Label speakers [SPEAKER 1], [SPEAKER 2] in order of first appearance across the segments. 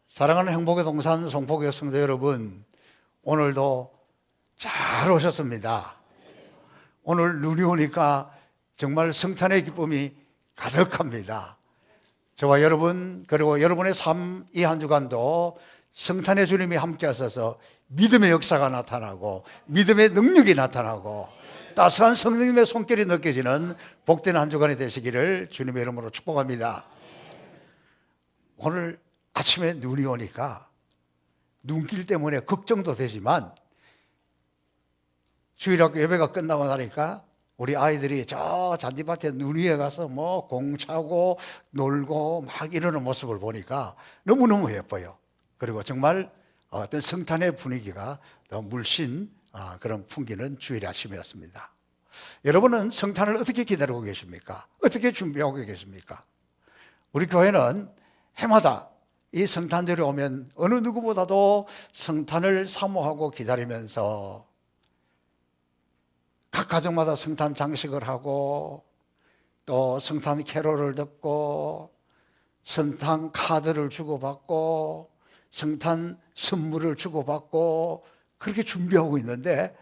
[SPEAKER 1] 사랑하는 행복의 동산 송포교회 성도 여러분, 오늘도 잘 오셨습니다. 오늘 눈이 오니까 정말 성탄의 기쁨이 가득합니다. 저와 여러분 그리고 여러분의 삶 이 한 주간도 성탄의 주님이 함께 하셔서 믿음의 역사가 나타나고 믿음의 능력이 나타나고 따스한 성령님의 손길이 느껴지는 복된 한 주간이 되시기를 주님의 이름으로 축복합니다. 오늘 아침에 눈이 오니까 눈길 때문에 걱정도 되지만 주일학교 예배가 끝나고 나니까 우리 아이들이 저 잔디밭에 눈 위에 가서 뭐 공차고 놀고 막 이러는 모습을 보니까 너무너무 예뻐요. 그리고 정말 어떤 성탄의 분위기가 더 물씬 그런 풍기는 주일 아침이었습니다. 여러분은 성탄을 어떻게 기다리고 계십니까? 어떻게 준비하고 계십니까? 우리 교회는 해마다 이 성탄절이 오면 어느 누구보다도 성탄을 사모하고 기다리면서 각 가정마다 성탄 장식을 하고 또 성탄 캐롤을 듣고 성탄 카드를 주고받고 성탄 선물을 주고받고 그렇게 준비하고 있는데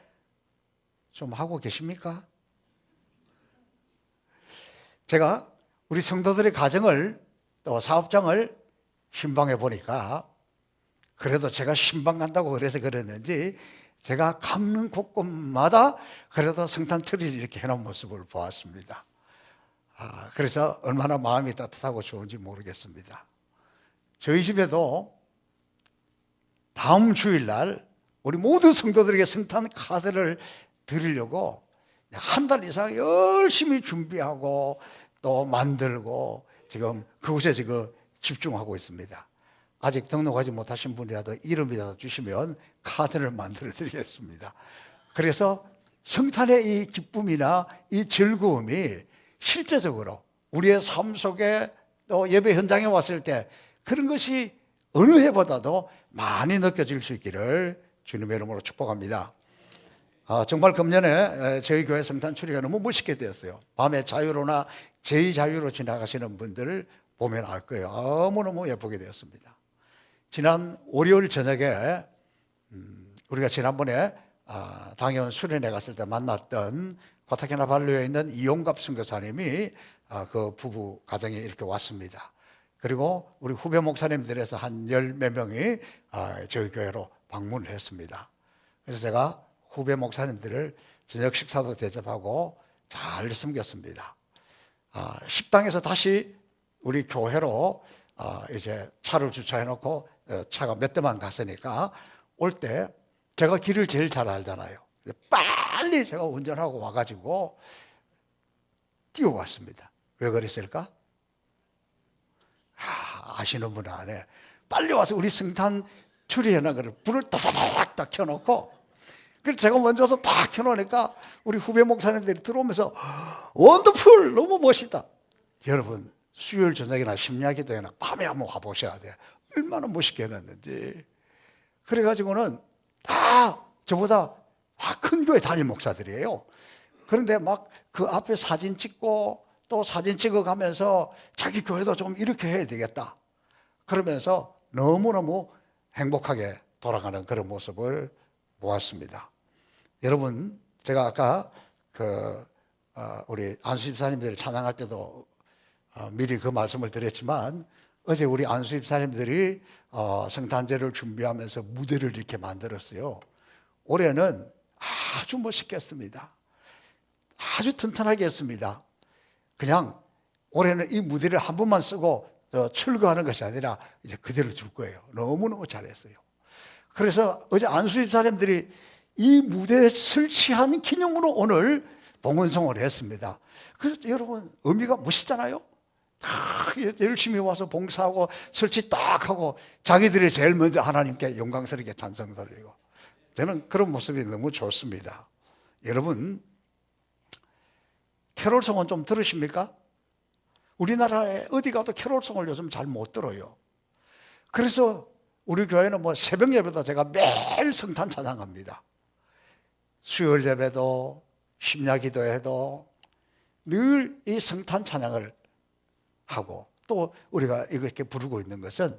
[SPEAKER 1] 좀 하고 계십니까? 제가 우리 성도들의 가정을 또 사업장을 신방해 보니까 그래도 제가 신방 간다고 그래서 그랬는지 제가 가는 곳곳마다 그래도 성탄 트리를 이렇게 해놓은 모습을 보았습니다. 그래서 얼마나 마음이 따뜻하고 좋은지 모르겠습니다. 저희 집에도 다음 주일날 우리 모든 성도들에게 성탄 카드를 드리려고 한 달 이상 열심히 준비하고 또 만들고 지금 그곳에 지금 집중하고 있습니다. 아직 등록하지 못하신 분이라도 이름이라도 주시면 카드를 만들어 드리겠습니다. 그래서 성탄의 이 기쁨이나 이 즐거움이 실제적으로 우리의 삶 속에 또 예배 현장에 왔을 때 그런 것이 어느 해보다도 많이 느껴질 수 있기를 주님의 이름으로 축복합니다. 정말 금년에 저희 교회 성탄 추리가 너무 멋있게 되었어요. 밤에 자유로나 제2자유로 지나가시는 분들을 보면 알 거예요. 너무너무 예쁘게 되었습니다. 지난 월요일 저녁에 우리가 지난번에 당연 수련회 갔을 때 만났던 코타키나발루에 있는 이용갑 선교사님이 그 부부 가정에 이렇게 왔습니다. 그리고 우리 후배 목사님들에서 한 10몇 명이 저희 교회로 방문을 했습니다. 그래서 제가 후배 목사님들을 저녁 식사도 대접하고 잘 섬겼습니다. 식당에서 다시 우리 교회로 이제 차를 주차해 놓고 차가 몇 대만 갔으니까 올 때 제가 길을 제일 잘 알잖아요. 빨리 제가 운전하고 와가지고 뛰어왔습니다. 왜 그랬을까? 아시는 분은 안 해. 빨리 와서 우리 성탄 추리해나가를 불을 따다닥 켜놓고 그래서 제가 먼저 와서 딱 켜놓으니까 우리 후배 목사님들이 들어오면서 원더풀 너무 멋있다. 여러분 수요일 저녁이나 심야기도에나 밤에 한번 와보셔야 돼. 얼마나 멋있게 해놨는지. 그래가지고는 다 저보다 다 큰 교회 담임 목사들이에요. 그런데 막 그 앞에 사진 찍고 또 사진 찍어가면서 자기 교회도 좀 이렇게 해야 되겠다. 그러면서 너무너무 행복하게 돌아가는 그런 모습을 보았습니다. 여러분 제가 아까 우리 안수 집사님들을 찬양할 때도 미리 그 말씀을 드렸지만 어제 우리 안수 집사님들이 성탄절을 준비하면서 무대를 이렇게 만들었어요. 올해는 아주 멋있게 했습니다. 아주 튼튼하게 했습니다. 그냥 올해는 이 무대를 한 번만 쓰고 철거하는 것이 아니라 이제 그대로 둘 거예요. 너무너무 잘했어요. 그래서 어제 안수 집사님들이 이 무대에 설치한 기념으로 오늘 봉헌송을 했습니다. 그래서 여러분 의미가 멋있잖아요. 다 열심히 와서 봉사하고 설치 딱 하고 자기들이 제일 먼저 하나님께 영광스럽게 찬송 돌리고 저는 그런 모습이 너무 좋습니다. 여러분 캐롤송은 좀 들으십니까? 우리나라에 어디 가도 캐롤송을 요즘 잘 못 들어요. 그래서 우리 교회는 뭐 새벽 예배도 제가 매일 성탄 찬양합니다. 수요일 예배도 심야 기도회도 늘 이 성탄 찬양을 하고 또 우리가 이렇게 부르고 있는 것은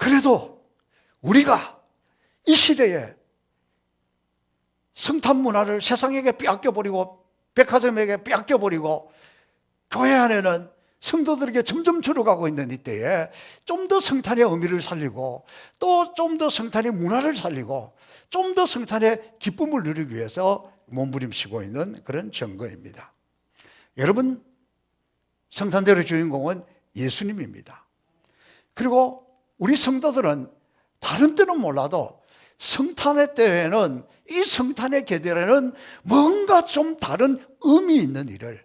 [SPEAKER 1] 그래도 우리가 이 시대에 성탄 문화를 세상에게 빼앗겨버리고 백화점에게 빼앗겨버리고 교회 안에는 성도들에게 점점 줄어가고 있는 이때에 좀 더 성탄의 의미를 살리고 또 좀 더 성탄의 문화를 살리고 좀 더 성탄의 기쁨을 누리기 위해서 몸부림치고 있는 그런 증거입니다. 여러분, 성탄절의 주인공은 예수님입니다. 그리고 우리 성도들은 다른 때는 몰라도 성탄의 때에는, 이 성탄의 계절에는 뭔가 좀 다른 의미 있는 일을,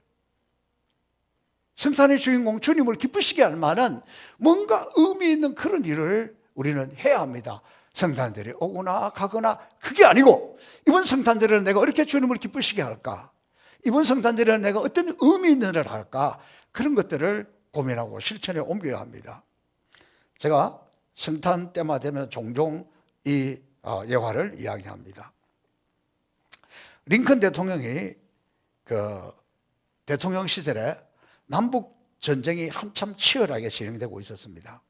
[SPEAKER 1] 성탄의 주인공 주님을 기쁘시게 할 만한 뭔가 의미 있는 그런 일을 우리는 해야 합니다. 성탄절이 오거나 가거나 그게 아니고, 이번 성탄절에는 내가 어떻게 주님을 기쁘시게 할까? 이번 성탄절에는 내가 어떤 의미 있는 일을 할까? 그런 것들을 고민하고 실천에 옮겨야 합니다. 제가 성탄 때만 되면 종종 이 예화를 이야기합니다. 링컨 대통령이 그 대통령 시절에 남북 전쟁이 한참 치열하게 진행되고 있었습니다.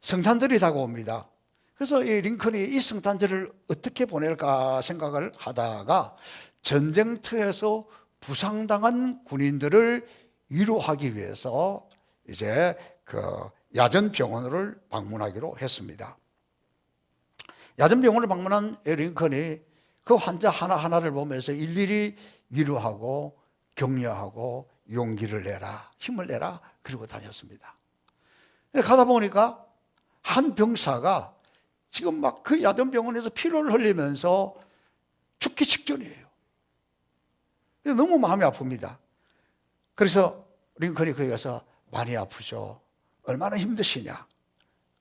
[SPEAKER 1] 성탄절이 다가옵니다. 그래서 이 링컨이 이 성탄절을 어떻게 보낼까 생각을 하다가 전쟁터에서 부상당한 군인들을 위로하기 위해서 이제 그 야전병원을 방문하기로 했습니다. 야전병원을 방문한 링컨이 그 환자 하나하나를 보면서 일일이 위로하고 격려하고 용기를 내라, 힘을 내라, 그리고 다녔습니다. 가다 보니까 한 병사가 지금 막 그 야전병원에서 피를 흘리면서 죽기 직전이에요. 너무 마음이 아픕니다. 그래서 링컨이 거기 가서 많이 아프죠, 얼마나 힘드시냐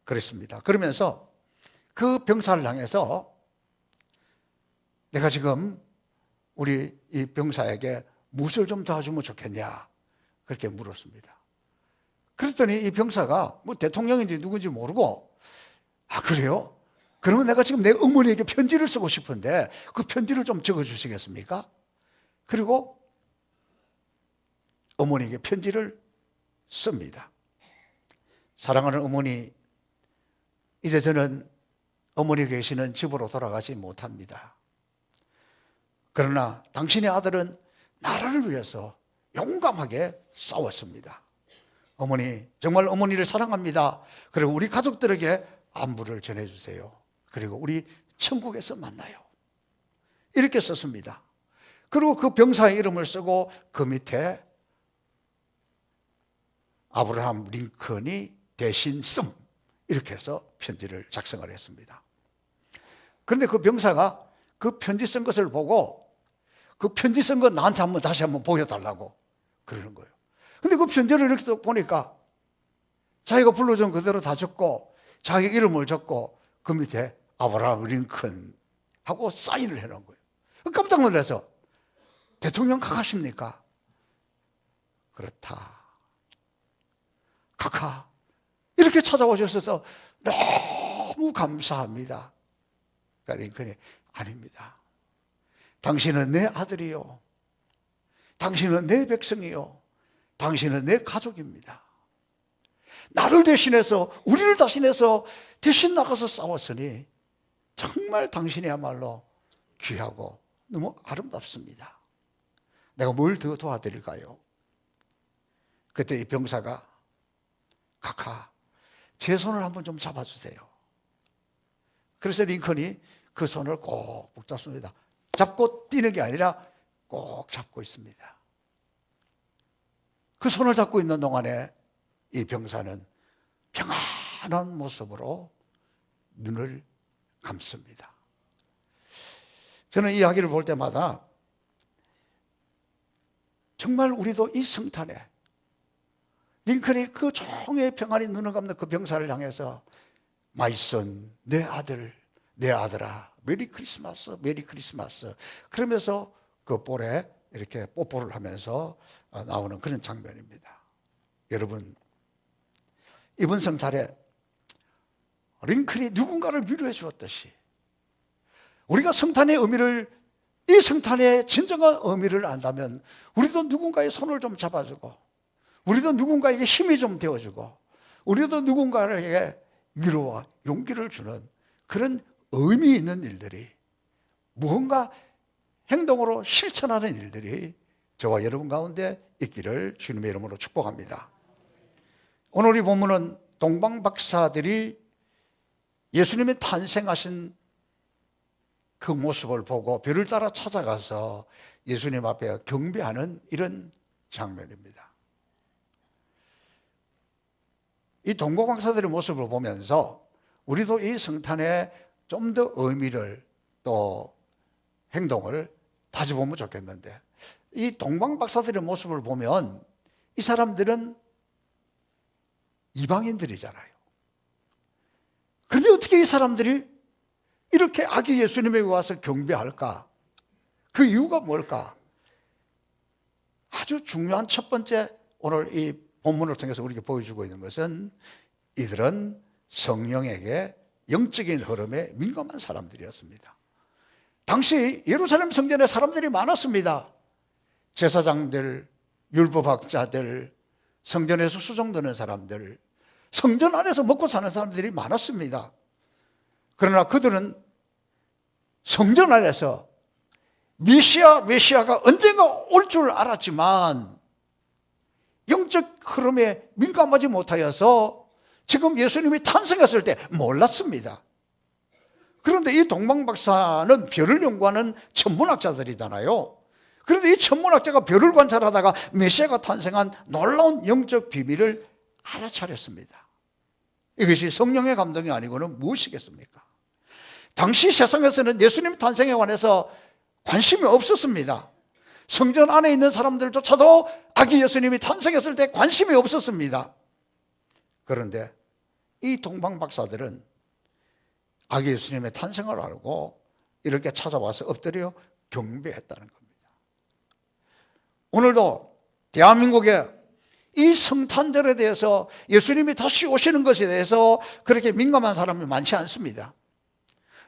[SPEAKER 1] 그랬습니다. 그러면서 그 병사를 향해서 내가 지금 우리 이 병사에게 무엇을 좀 도와주면 좋겠냐 그렇게 물었습니다. 그랬더니 이 병사가 뭐 대통령인지 누군지 모르고, 아 그래요? 그러면 내가 지금 내 어머니에게 편지를 쓰고 싶은데 그 편지를 좀 적어주시겠습니까? 그리고 어머니에게 편지를 씁니다. 사랑하는 어머니, 이제 저는 어머니 계시는 집으로 돌아가지 못합니다. 그러나 당신의 아들은 나라를 위해서 용감하게 싸웠습니다. 어머니, 정말 어머니를 사랑합니다. 그리고 우리 가족들에게 안부를 전해주세요. 그리고 우리 천국에서 만나요. 이렇게 썼습니다. 그리고 그 병사의 이름을 쓰고 그 밑에 아브라함 링컨이 대신 씀, 이렇게 해서 편지를 작성을 했습니다. 그런데 그 병사가 그 편지 쓴 것을 보고 그 편지 쓴 거 나한테 다시 한번 보여달라고 그러는 거예요. 근데 그 편지를 이렇게 보니까 자기가 불러준 그대로 다 적고 자기 이름을 적고 그 밑에 아브라함 링컨 하고 사인을 해놓은 거예요. 깜짝 놀라서 대통령 각하십니까? 그렇다. 각하, 이렇게 찾아오셔서 너무 감사합니다. 그러니까 링컨이 아닙니다. 당신은 내 아들이요, 당신은 내 백성이요, 당신은 내 가족입니다. 나를 대신해서, 우리를 대신해서 대신 나가서 싸웠으니 정말 당신이야말로 귀하고 너무 아름답습니다. 내가 뭘 더 도와드릴까요? 그때 이 병사가, 각하, 제 손을 한번 좀 잡아주세요. 그래서 링컨이 그 손을 꼭 붙잡습니다. 잡고 뛰는 게 아니라 꼭 잡고 있습니다. 그 손을 잡고 있는 동안에 이 병사는 평안한 모습으로 눈을 감습니다. 저는 이 이야기를 볼 때마다 정말 우리도 이 성탄에 링컨이 그 종의 평안히 눈을 감는 그 병사를 향해서 My son, 내 아들, 내 아들아, 메리 크리스마스, 메리 크리스마스, 그러면서 그 볼에 이렇게 뽀뽀를 하면서 나오는 그런 장면입니다. 여러분, 이번 성탄에 링컨이 누군가를 위로해 주었듯이 우리가 성탄의 의미를, 이 성탄의 진정한 의미를 안다면 우리도 누군가의 손을 좀 잡아주고, 우리도 누군가에게 힘이 좀 되어주고, 우리도 누군가에게 위로와 용기를 주는 그런 의미 있는 일들이, 무언가 행동으로 실천하는 일들이 저와 여러분 가운데 있기를 주님의 이름으로 축복합니다. 오늘 이 본문은 동방박사들이 예수님이 탄생하신 그 모습을 보고 별을 따라 찾아가서 예수님 앞에 경배하는 이런 장면입니다. 이 동방박사들의 모습을 보면서 우리도 이 성탄에 좀 더 의미를 또 행동을 다져보면 좋겠는데, 이 동방박사들의 모습을 보면 이 사람들은 이방인들이잖아요. 그런데 어떻게 이 사람들이 이렇게 아기 예수님에게 와서 경배할까? 그 이유가 뭘까? 아주 중요한 첫 번째, 오늘 이 본문을 통해서 우리에게 보여주고 있는 것은 이들은 성령에게 영적인 흐름에 민감한 사람들이었습니다. 당시 예루살렘 성전에 사람들이 많았습니다. 제사장들, 율법학자들, 성전에서 수종드는 사람들, 성전 안에서 먹고 사는 사람들이 많았습니다. 그러나 그들은 성전 안에서 메시아가 언젠가 올 줄 알았지만 영적 흐름에 민감하지 못하여서 지금 예수님이 탄생했을 때 몰랐습니다. 그런데 이 동방박사는 별을 연구하는 천문학자들이잖아요. 그런데 이 천문학자가 별을 관찰하다가 메시아가 탄생한 놀라운 영적 비밀을 알아차렸습니다. 이것이 성령의 감동이 아니고는 무엇이겠습니까? 당시 세상에서는 예수님 탄생에 관해서 관심이 없었습니다. 성전 안에 있는 사람들조차도 아기 예수님이 탄생했을 때 관심이 없었습니다. 그런데 이 동방박사들은 아기 예수님의 탄생을 알고 이렇게 찾아와서 엎드려 경배했다는 겁니다. 오늘도 대한민국에 이 성탄절에 대해서, 예수님이 다시 오시는 것에 대해서 그렇게 민감한 사람이 많지 않습니다.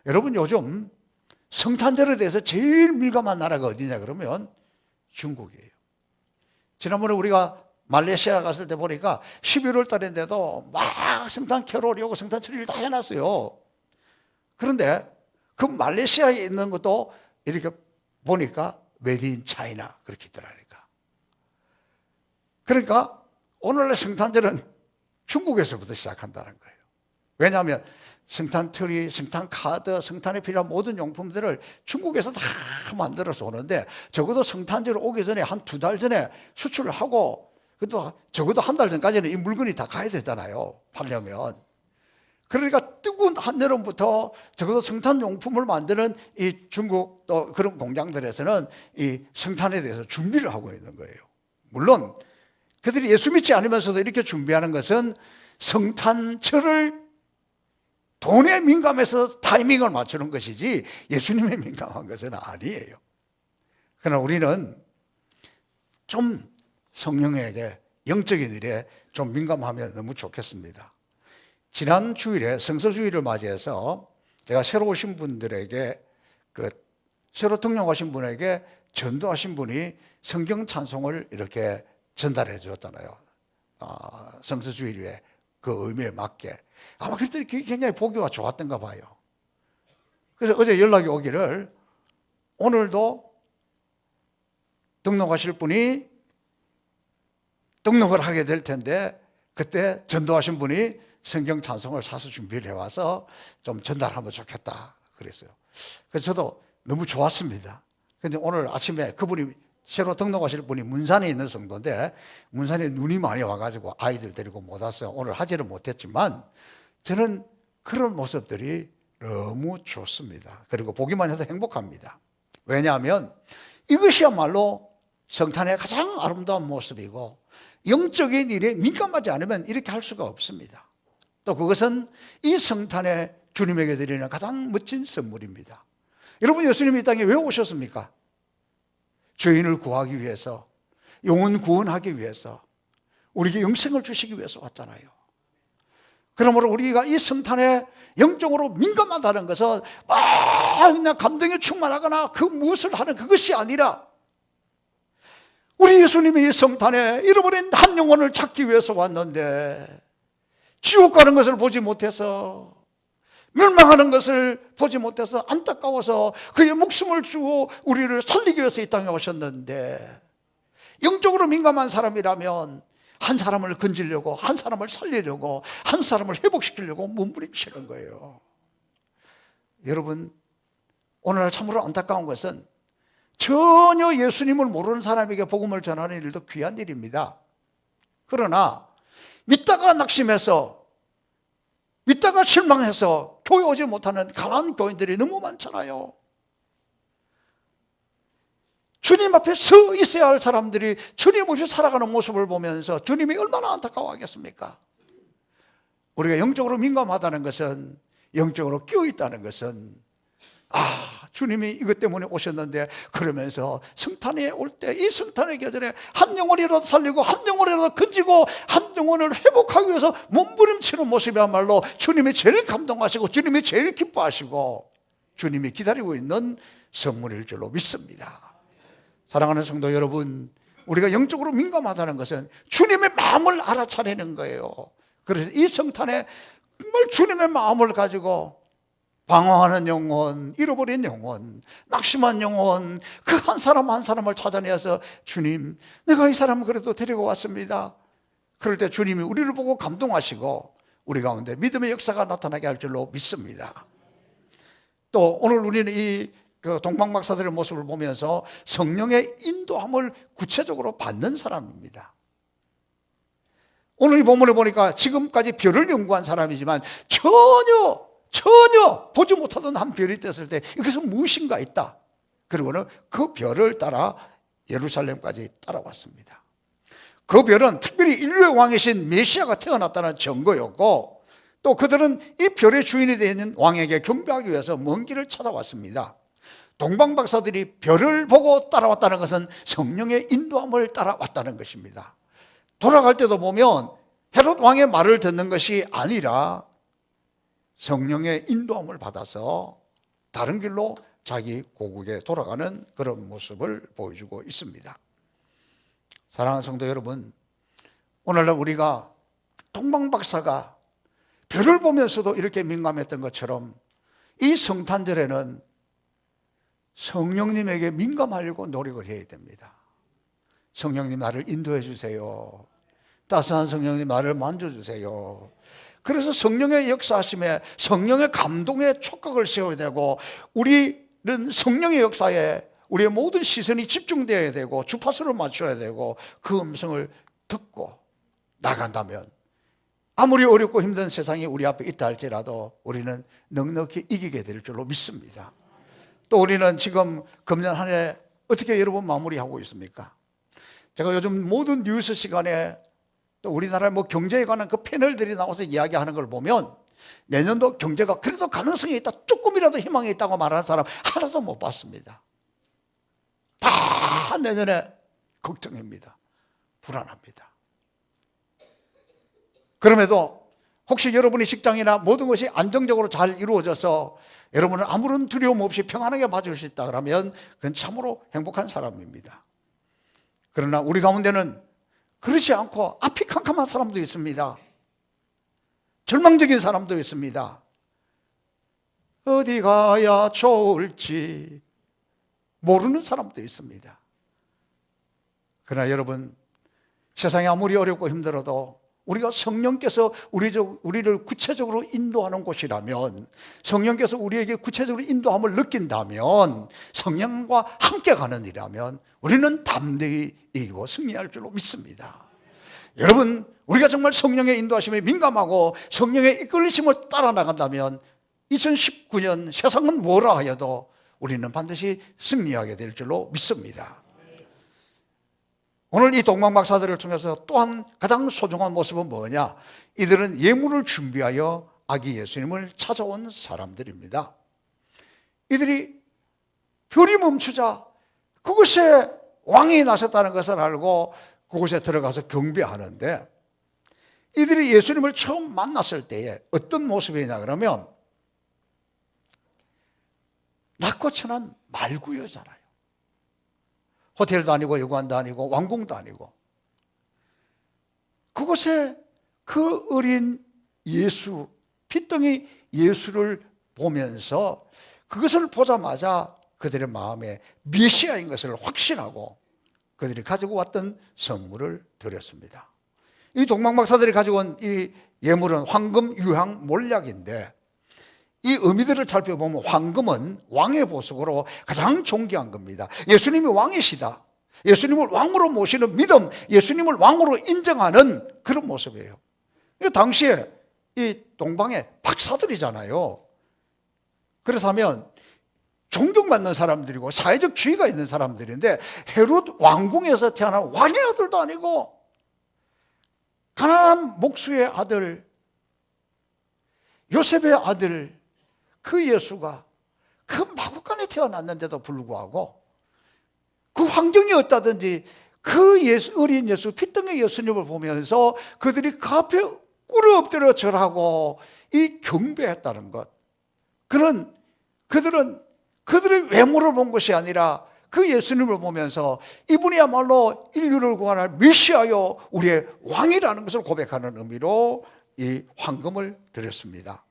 [SPEAKER 1] 여러분, 요즘 성탄절에 대해서 제일 민감한 나라가 어디냐 그러면 중국이에요. 지난번에 우리가 말레이시아 갔을 때 보니까 11월 달인데도 막 성탄 캐롤이 오고 성탄 트리를 다 해놨어요. 그런데 그 말레이시아에 있는 것도 이렇게 보니까 메이드 인 차이나 그렇게 있더라니까. 그러니까 오늘의 성탄절은 중국에서부터 시작한다는 거예요. 왜냐하면 성탄 트리, 성탄 카드, 성탄에 필요한 모든 용품들을 중국에서 다 만들어서 오는데, 적어도 성탄절 오기 전에 한 2달 전에 수출을 하고, 그것도 적어도 한 달 전까지는 이 물건이 다 가야 되잖아요, 팔려면. 그러니까 뜨거운 한여름부터 적어도 성탄용품을 만드는 이 중국 또 그런 공장들에서는 이 성탄에 대해서 준비를 하고 있는 거예요. 물론 그들이 예수 믿지 않으면서도 이렇게 준비하는 것은 성탄절을 돈에 민감해서 타이밍을 맞추는 것이지 예수님에 민감한 것은 아니에요. 그러나 우리는 좀 성령에게, 영적인 일에 좀 민감하면 너무 좋겠습니다. 지난 주일에 성서주일을 맞이해서 제가 새로 오신 분들에게, 새로 등록하신 분에게 전도하신 분이 성경 찬송을 이렇게 전달해 주었잖아요. 성서주일에 그 의미에 맞게. 아마 그랬더니 굉장히 보기가 좋았던가 봐요. 그래서 어제 연락이 오기를 오늘도 등록하실 분이 등록을 하게 될 텐데 그때 전도하신 분이 성경 찬송을 사서 준비를 해와서 좀 전달하면 좋겠다 그랬어요. 그래서 저도 너무 좋았습니다. 그런데 오늘 아침에 그분이 새로 등록하실 분이 문산에 있는 성도인데 문산에 눈이 많이 와가지고 아이들 데리고 못 왔어요. 오늘 하지를 못했지만 저는 그런 모습들이 너무 좋습니다. 그리고 보기만 해도 행복합니다. 왜냐하면 이것이야말로 성탄의 가장 아름다운 모습이고 영적인 일에 민감하지 않으면 이렇게 할 수가 없습니다. 또 그것은 이 성탄에 주님에게 드리는 가장 멋진 선물입니다. 여러분, 예수님이 이 땅에 왜 오셨습니까? 죄인을 구하기 위해서, 영혼 구원하기 위해서, 우리에게 영생을 주시기 위해서 왔잖아요. 그러므로 우리가 이 성탄에 영적으로 민감하다는 것은 그냥 감동에 충만하거나 그 무엇을 하는 그것이 아니라 우리 예수님이 이 성탄에 잃어버린 한 영혼을 찾기 위해서 왔는데 지옥 가는 것을 보지 못해서, 멸망하는 것을 보지 못해서 안타까워서 그의 목숨을 주고 우리를 살리기 위해서 이 땅에 오셨는데, 영적으로 민감한 사람이라면 한 사람을 건지려고, 한 사람을 살리려고, 한 사람을 회복시키려고 몸부림치는 거예요. 여러분, 오늘날 참으로 안타까운 것은 전혀 예수님을 모르는 사람에게 복음을 전하는 일도 귀한 일입니다. 그러나 믿다가 낙심해서, 믿다가 실망해서 교회 오지 못하는 가난한 교인들이 너무 많잖아요. 주님 앞에 서 있어야 할 사람들이 주님 없이 살아가는 모습을 보면서 주님이 얼마나 안타까워하겠습니까? 우리가 영적으로 민감하다는 것은, 영적으로 깨어있다는 것은, 주님이 이것 때문에 오셨는데, 그러면서 성탄에 올 때 이 성탄의 계절에 한 영혼이라도 살리고 한 영혼이라도 건지고 한 영혼을 회복하기 위해서 몸부림치는 모습이야말로 주님이 제일 감동하시고 주님이 제일 기뻐하시고 주님이 기다리고 있는 선물일 줄로 믿습니다. 사랑하는 성도 여러분, 우리가 영적으로 민감하다는 것은 주님의 마음을 알아차리는 거예요. 그래서 이 성탄에 정말 주님의 마음을 가지고 방황하는 영혼, 잃어버린 영혼, 낙심한 영혼, 그 한 사람 한 사람을 찾아내서 주님, 내가 이 사람을 그래도 데리고 왔습니다. 그럴 때 주님이 우리를 보고 감동하시고 우리 가운데 믿음의 역사가 나타나게 할 줄로 믿습니다. 또 오늘 우리는 이 동방박사들의 모습을 보면서 성령의 인도함을 구체적으로 받는 사람입니다. 오늘 이 본문을 보니까 지금까지 별을 연구한 사람이지만 전혀 보지 못하던 한 별이 떴을 때 이것은 무엇인가 있다. 그리고는 그 별을 따라 예루살렘까지 따라왔습니다. 그 별은 특별히 인류의 왕이신 메시아가 태어났다는 증거였고, 또 그들은 이 별의 주인이 되어 있는 왕에게 경배하기 위해서 먼 길을 찾아왔습니다. 동방박사들이 별을 보고 따라왔다는 것은 성령의 인도함을 따라왔다는 것입니다. 돌아갈 때도 보면 헤롯 왕의 말을 듣는 것이 아니라 성령의 인도함을 받아서 다른 길로 자기 고국에 돌아가는 그런 모습을 보여주고 있습니다. 사랑하는 성도 여러분, 오늘날 우리가 동방박사가 별을 보면서도 이렇게 민감했던 것처럼 이 성탄절에는 성령님에게 민감하려고 노력을 해야 됩니다. 성령님 나를 인도해 주세요. 따스한 성령님 나를 만져주세요. 그래서 성령의 역사하심에, 성령의 감동에 촉각을 세워야 되고, 우리는 성령의 역사에 우리의 모든 시선이 집중되어야 되고 주파수를 맞춰야 되고 그 음성을 듣고 나간다면 아무리 어렵고 힘든 세상이 우리 앞에 있다 할지라도 우리는 넉넉히 이기게 될 줄로 믿습니다. 또 우리는 지금 금년 한 해 어떻게 여러분 마무리하고 있습니까? 제가 요즘 모든 뉴스 시간에 또 우리나라의 경제에 관한 그 패널들이 나와서 이야기하는 걸 보면 내년도 경제가 그래도 가능성이 있다, 조금이라도 희망이 있다고 말하는 사람 하나도 못 봤습니다. 다 내년에 걱정입니다. 불안합니다. 그럼에도 혹시 여러분의 직장이나 모든 것이 안정적으로 잘 이루어져서 여러분은 아무런 두려움 없이 평안하게 맞을 수 있다 그러면 그건 참으로 행복한 사람입니다. 그러나 우리 가운데는 그렇지 않고 앞이 캄캄한 사람도 있습니다. 절망적인 사람도 있습니다. 어디 가야 좋을지 모르는 사람도 있습니다. 그러나 여러분, 세상이 아무리 어렵고 힘들어도 우리가 성령께서 우리를 구체적으로 인도하는 곳이라면, 성령께서 우리에게 구체적으로 인도함을 느낀다면, 성령과 함께 가는 일이라면 우리는 담대히 이기고 승리할 줄로 믿습니다. 여러분, 우리가 정말 성령의 인도하심에 민감하고 성령의 이끌리심을 따라 나간다면 2019년 세상은 뭐라 하여도 우리는 반드시 승리하게 될 줄로 믿습니다. 오늘 이 동방박사들을 통해서 또한 가장 소중한 모습은 뭐냐? 이들은 예물을 준비하여 아기 예수님을 찾아온 사람들입니다. 이들이 별이 멈추자 그곳에 왕이 나셨다는 것을 알고 그곳에 들어가서 경배하는데, 이들이 예수님을 처음 만났을 때에 어떤 모습이냐 그러면 낮고 천한 말구여잖아요. 호텔도 아니고 여관도 아니고 왕궁도 아니고 그곳에 그 어린 예수, 핏덩이 예수를 보면서 그것을 보자마자 그들의 마음에 메시아인 것을 확신하고 그들이 가지고 왔던 선물을 드렸습니다. 이 동방박사들이 가지고 온 이 예물은 황금, 유향, 몰약인데 이 의미들을 살펴보면 황금은 왕의 보석으로 가장 존귀한 겁니다. 예수님이 왕이시다, 예수님을 왕으로 모시는 믿음, 예수님을 왕으로 인정하는 그런 모습이에요. 당시에 이 동방의 박사들이잖아요. 그렇다면 존경받는 사람들이고 사회적 지위가 있는 사람들인데 헤롯 왕궁에서 태어난 왕의 아들도 아니고 가난한 목수의 아들, 요셉의 아들, 그 예수가 그 마구간에 태어났는데도 불구하고 그 환경이 어떠든지 그 어린 예수, 핏덩이 예수님을 보면서 그들이 그 앞에 꿇어 엎드려 절하고 이 경배했다는 것. 그들은 그들의 외모를 본 것이 아니라 그 예수님을 보면서 이분이야말로 인류를 구원할 메시아요, 우리의 왕이라는 것을 고백하는 의미로 이 황금을 드렸습니다.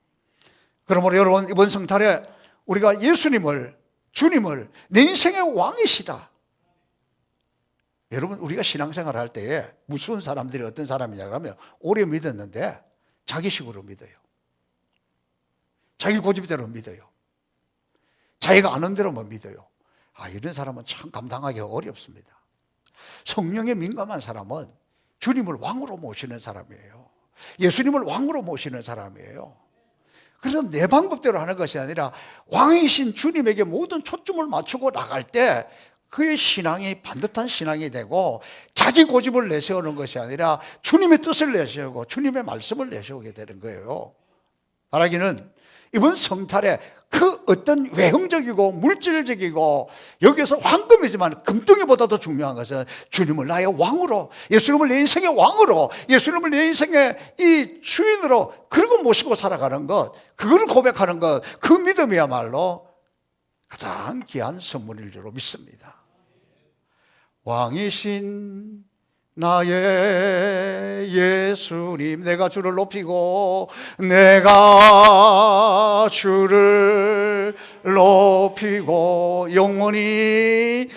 [SPEAKER 1] 그러므로 여러분, 이번 성탄에 우리가 예수님을, 주님을 내 인생의 왕이시다. 여러분, 우리가 신앙생활 할 때에 무서운 사람들이 어떤 사람이냐 그러면 오래 믿었는데 자기식으로 믿어요. 자기 고집대로 믿어요. 자기가 아는 대로만 믿어요. 이런 사람은 참 감당하기가 어렵습니다. 성령에 민감한 사람은 주님을 왕으로 모시는 사람이에요. 예수님을 왕으로 모시는 사람이에요. 그래서 내 방법대로 하는 것이 아니라 왕이신 주님에게 모든 초점을 맞추고 나갈 때 그의 신앙이 반듯한 신앙이 되고 자기 고집을 내세우는 것이 아니라 주님의 뜻을 내세우고 주님의 말씀을 내세우게 되는 거예요. 바라기는 이번 성탄에 그 어떤 외형적이고 물질적이고 여기서 황금이지만 금덩이보다도 중요한 것은 주님을 나의 왕으로, 예수님을 내 인생의 왕으로, 예수님을 내 인생의 이 주인으로 그리고 모시고 살아가는 것, 그걸 고백하는 것, 그 믿음이야말로 가장 귀한 선물일 줄로 믿습니다. 왕이신 나의 예수님, 내가 주를 높이고 내가 주를 높이고 영원히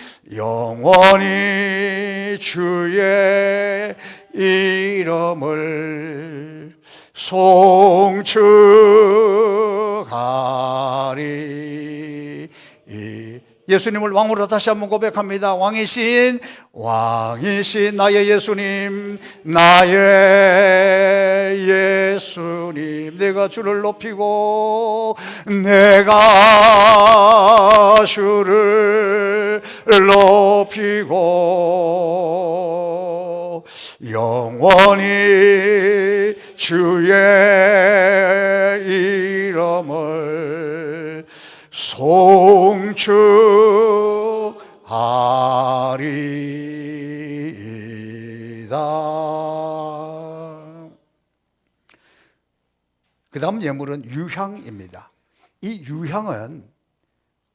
[SPEAKER 1] 주의 이름을 송축하리. 예수님을 왕으로 다시 한번 고백합니다. 왕이신 나의 예수님, 나의 예수님, 내가 주를 높이고 내가 주를 높이고 영원히 주의 이름을 송축하리이다. 그 다음 예물은 유향입니다. 이 유향은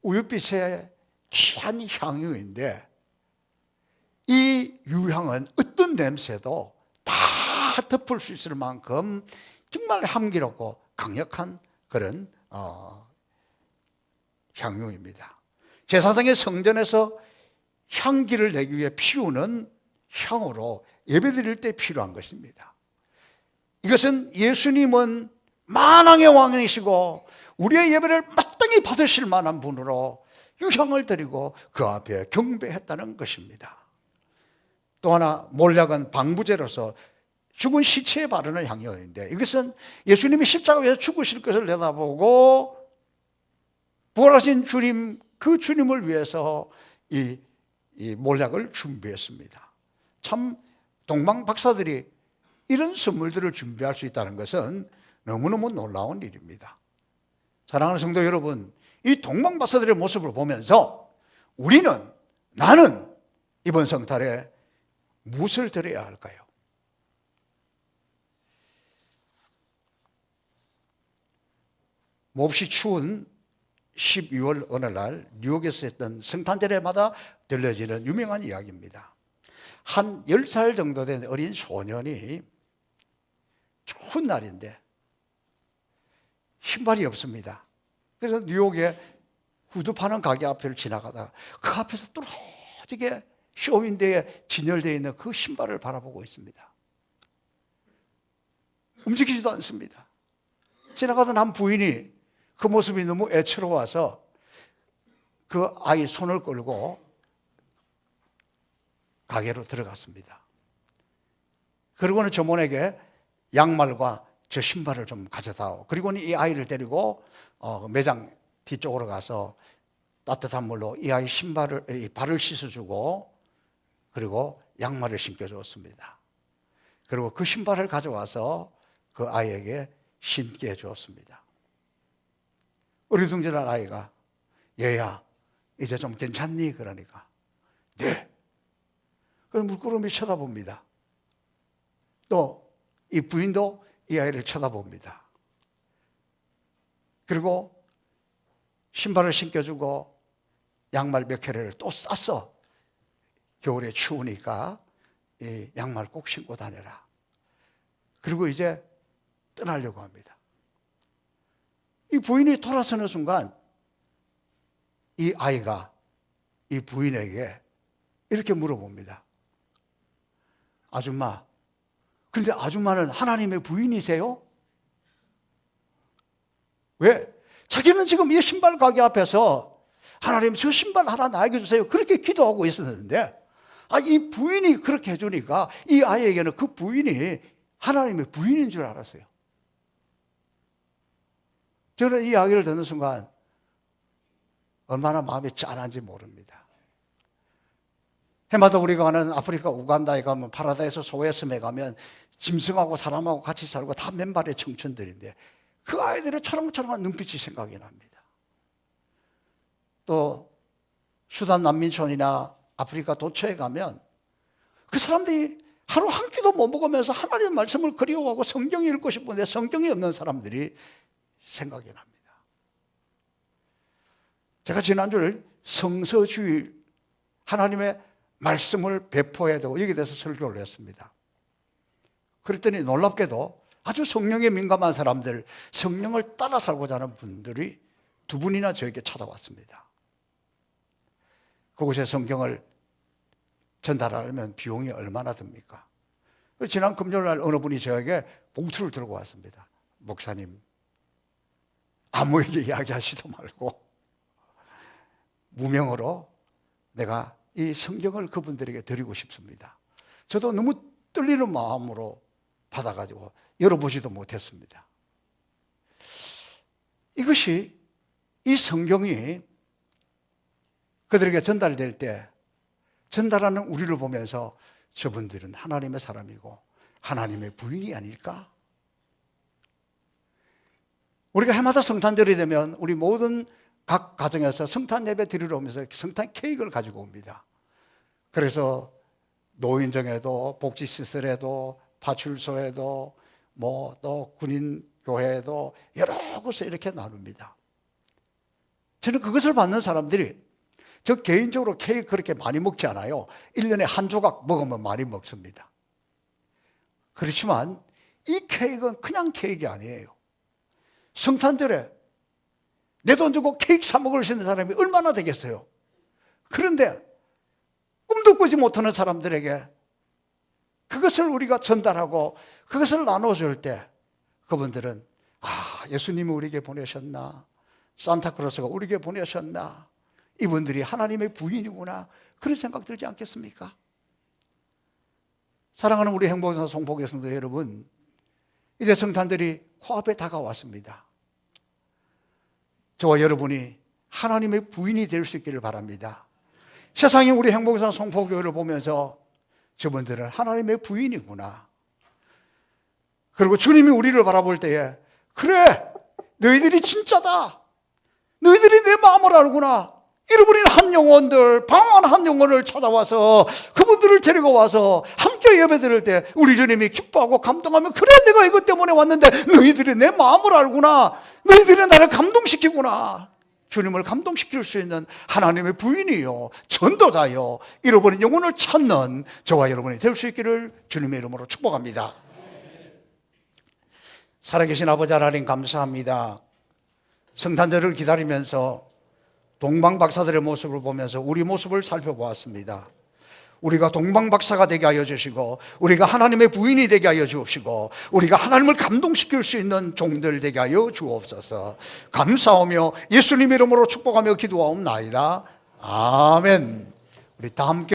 [SPEAKER 1] 우윳빛의 귀한 향유인데 이 유향은 어떤 냄새도 다 덮을 수 있을 만큼 정말 향기롭고 강력한 그런 향유입니다. 제사장의 성전에서 향기를 내기 위해 피우는 향으로 예배드릴 때 필요한 것입니다. 이것은 예수님은 만왕의 왕이시고 우리의 예배를 마땅히 받으실 만한 분으로 유향을 드리고 그 앞에 경배했다는 것입니다. 또 하나 몰약은 방부제로서 죽은 시체에 바르는 향유인데 이것은 예수님이 십자가 위에서 죽으실 것을 내다보고 부활하신 주님, 그 주님을 위해서 이 몰약을 준비했습니다. 참 동방 박사들이 이런 선물들을 준비할 수 있다는 것은 너무너무 놀라운 일입니다. 사랑하는 성도 여러분, 이 동방 박사들의 모습을 보면서 나는 이번 성탄에 무엇을 드려야 할까요? 몹시 추운 12월 어느 날 뉴욕에서 했던 성탄절에마다 들려지는 유명한 이야기입니다. 한 10살 정도 된 어린 소년이 추운 날인데 신발이 없습니다. 그래서 뉴욕에 구두 파는 가게 앞을 지나가다가 그 앞에서 뚫어지게 쇼윈도에 진열되어 있는 그 신발을 바라보고 있습니다. 움직이지도 않습니다. 지나가던 한 부인이 그 모습이 너무 애처로워서 그 아이 손을 끌고 가게로 들어갔습니다. 그리고는 점원에게 양말과 저 신발을 좀 가져다오. 그리고는 이 아이를 데리고 매장 뒤쪽으로 가서 따뜻한 물로 이 아이 발을 씻어주고 그리고 양말을 신겨주었습니다. 그리고 그 신발을 가져와서 그 아이에게 신게 해주었습니다. 어리둥절한 아이가 얘야 이제 좀 괜찮니? 그러니까 네. 그럼 물끄러미 쳐다봅니다. 또 이 부인도 이 아이를 쳐다봅니다. 그리고 신발을 신겨주고 양말 몇 켤레를 또 쌌어. 겨울에 추우니까 이 양말 꼭 신고 다녀라. 그리고 이제 떠나려고 합니다. 이 부인이 돌아서는 순간 이 아이가 이 부인에게 이렇게 물어봅니다. 아줌마, 근데 아줌마는 하나님의 부인이세요? 왜? 자기는 지금 이 신발 가게 앞에서 하나님 저 신발 하나 나에게 주세요. 그렇게 기도하고 있었는데 이 부인이 그렇게 해주니까 이 아이에게는 그 부인이 하나님의 부인인 줄 알았어요. 저는 이 이야기를 듣는 순간 얼마나 마음이 짠한지 모릅니다. 해마다 우리가 가는 아프리카 우간다에 가면 파라다이스 소외섬에 가면 짐승하고 사람하고 같이 살고 다 맨발의 청춘들인데 그 아이들의 초롱초롱한 눈빛이 생각이 납니다. 또 수단 난민촌이나 아프리카 도처에 가면 그 사람들이 하루 한 끼도 못 먹으면서 하나님의 말씀을 그리워하고 성경 읽고 싶은데 성경이 없는 사람들이 생각이 납니다. 제가 지난주를 성서주일 하나님의 말씀을 배포해야 되고 여기에 대해서 설교를 했습니다. 그랬더니 놀랍게도 아주 성령에 민감한 사람들, 성령을 따라 살고자 하는 분들이 두 분이나 저에게 찾아왔습니다. 그곳에 성경을 전달하려면 비용이 얼마나 듭니까? 지난 금요일 날 어느 분이 저에게 봉투를 들고 왔습니다. 목사님, 아무에게 이야기하지도 말고 무명으로 내가 이 성경을 그분들에게 드리고 싶습니다. 저도 너무 떨리는 마음으로 받아가지고 열어보지도 못했습니다. 이것이 이 성경이 그들에게 전달될 때 전달하는 우리를 보면서 저분들은 하나님의 사람이고 하나님의 부인이 아닐까? 우리가 해마다 성탄절이 되면 우리 모든 각 가정에서 성탄 예배 드리러 오면서 성탄 케이크를 가지고 옵니다. 그래서 노인정에도 복지시설에도 파출소에도 뭐 또 군인교회에도 여러 곳에 이렇게 나눕니다. 저는 그것을 받는 사람들이 저 개인적으로 케이크 그렇게 많이 먹지 않아요. 1년에 한 조각 먹으면 많이 먹습니다. 그렇지만 이 케이크는 그냥 케이크 아니에요. 성탄절에 내 돈 주고 케이크 사 먹을 수 있는 사람이 얼마나 되겠어요? 그런데 꿈도 꾸지 못하는 사람들에게 그것을 우리가 전달하고 그것을 나눠줄 때 그분들은 예수님이 우리에게 보내셨나? 산타클로스가 우리에게 보내셨나? 이분들이 하나님의 부인이구나. 그런 생각 들지 않겠습니까? 사랑하는 우리 행복성 송복의 성도 여러분, 이제 성탄절이 코앞에 다가왔습니다. 저와 여러분이 하나님의 부인이 될 수 있기를 바랍니다. 세상이 우리 행복성 송포교회를 보면서 저분들은 하나님의 부인이구나. 그리고 주님이 우리를 바라볼 때에 그래, 너희들이 진짜다. 너희들이 내 마음을 알구나. 잃어버린 한 영혼들, 방황한 한 영혼을 찾아와서 그분들을 데리고 와서 함께 예배드릴 때 우리 주님이 기뻐하고 감동하며 그래, 내가 이것 때문에 왔는데 너희들이 내 마음을 알구나. 너희들이 나를 감동시키구나. 주님을 감동시킬 수 있는 하나님의 부인이요, 전도자요, 잃어버린 영혼을 찾는 저와 여러분이 될 수 있기를 주님의 이름으로 축복합니다. 살아계신 아버지 하나님 감사합니다. 성탄절을 기다리면서 동방박사들의 모습을 보면서 우리 모습을 살펴보았습니다. 우리가 동방박사가 되게 하여 주시고, 우리가 하나님의 부인이 되게 하여 주옵시고, 우리가 하나님을 감동시킬 수 있는 종들 되게 하여 주옵소서. 감사하며 예수님 이름으로 축복하며 기도하옵나이다. 아멘. 우리 다 함께